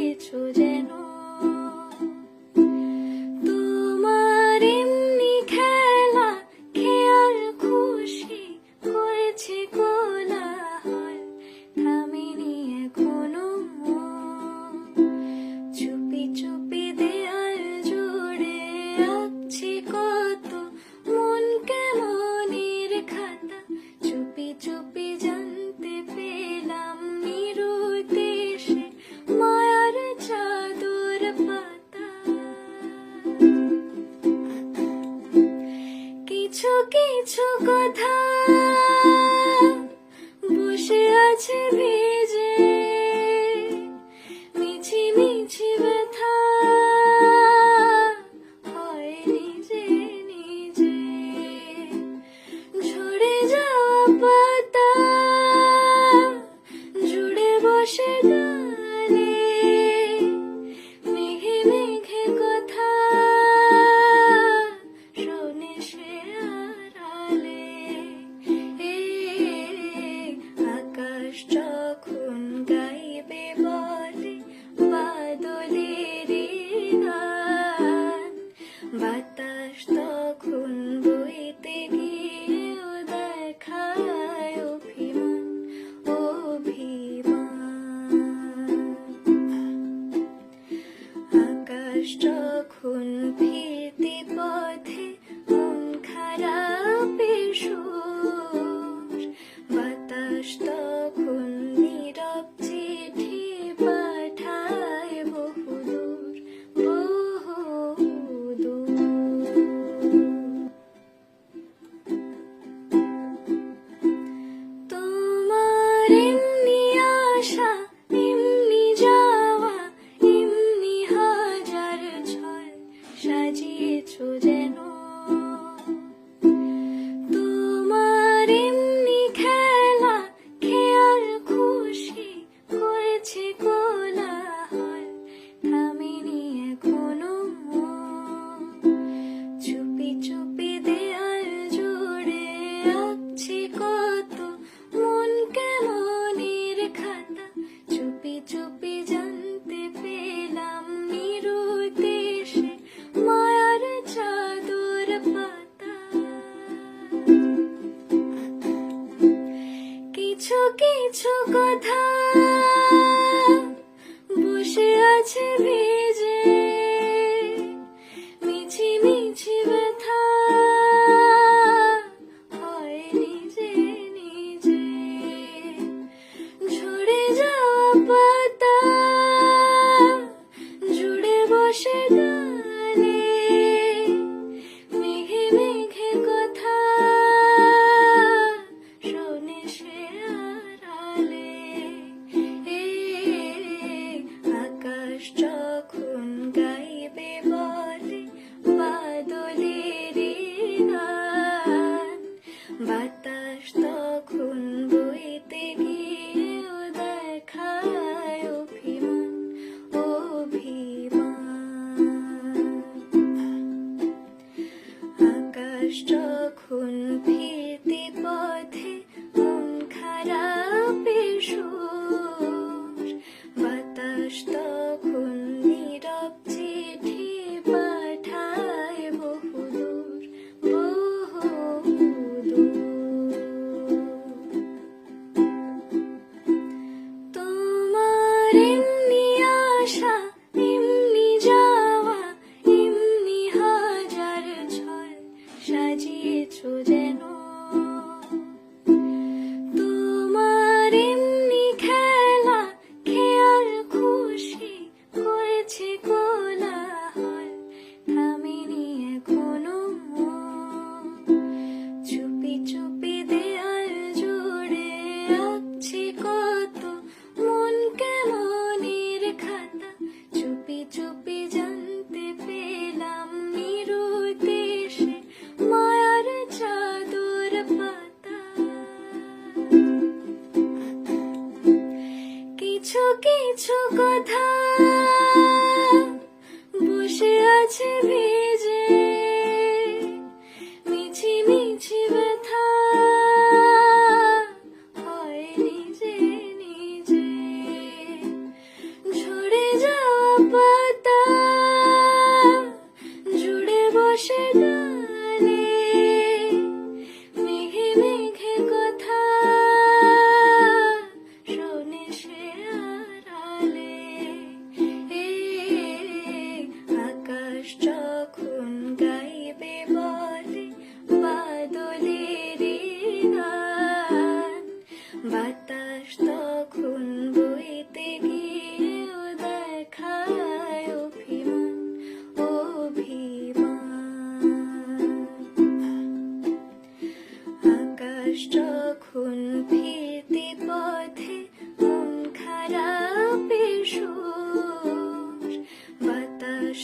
সাজিয়েছো যেন তোমার এমনি খেলা খেয়াল খুশি করেছে কোলাহল থামেনি এখনো চুপি চুপি দেয়াল জুড়ে আঁকছি কত মন কেমনের খাতা চুপি চুপি জানতে পেলাম নিরুতে সে মায়ার চাদর পাতা কিছু কিছু কথা বসে আছে ভেজে মিছি মিছি ব্যথা হয় নিজে নিজে ঝরে যাওয়া পাতা জুড়ে বসে ডালে মেঘে মেঘে কথা শোনে সে আড়ালে আকাশ যখন গাইবে বলে বাদলের গান বাতাস তখন বইতে গিয়েও দেখায় অভিমান আকাশ যখন ফিরতি পথে মন খারাপের সুর বাতাস তখন নীরব চিঠি পাঠায় বহুদূর বহুদূর তোমার এমনি আশা এমনি যাওয়া এমনি হাজার ছল সাজিয়েছো যেন তোমার এমনি খেলা খেয়াল খুশি করেছে কোলাহল থামেনি এখনো চুপি চুপি দেয়াল জুড়ে আঁকছি কত মন কেমনের খাতা চুপি চুপি জানতে পেলাম নিরুতে সে মায়ার চাদর পাতা কিছু কিছু কথা বসে আছে ভেজে মিছি মিছি ব্যথা হয় নিজে নিজে ঝরে যাওয়া পাতা জুড়ে বসে ডালে মেঘে মেঘে কথা শোনে সে আড়ালে আকাশ পাতা জুড়ে বসে গালে, মেঘে মেঘে কথা শোনে সে আড়ালে। আকাশ যখন গাইবে বলে বাদলেরই গান, বাতাস তখন বইতে গিয়েও দেখায় অভিমান, অভিমান। আকাশ যখন ফিরতি পথে মন খারাপের সুর, বাতাস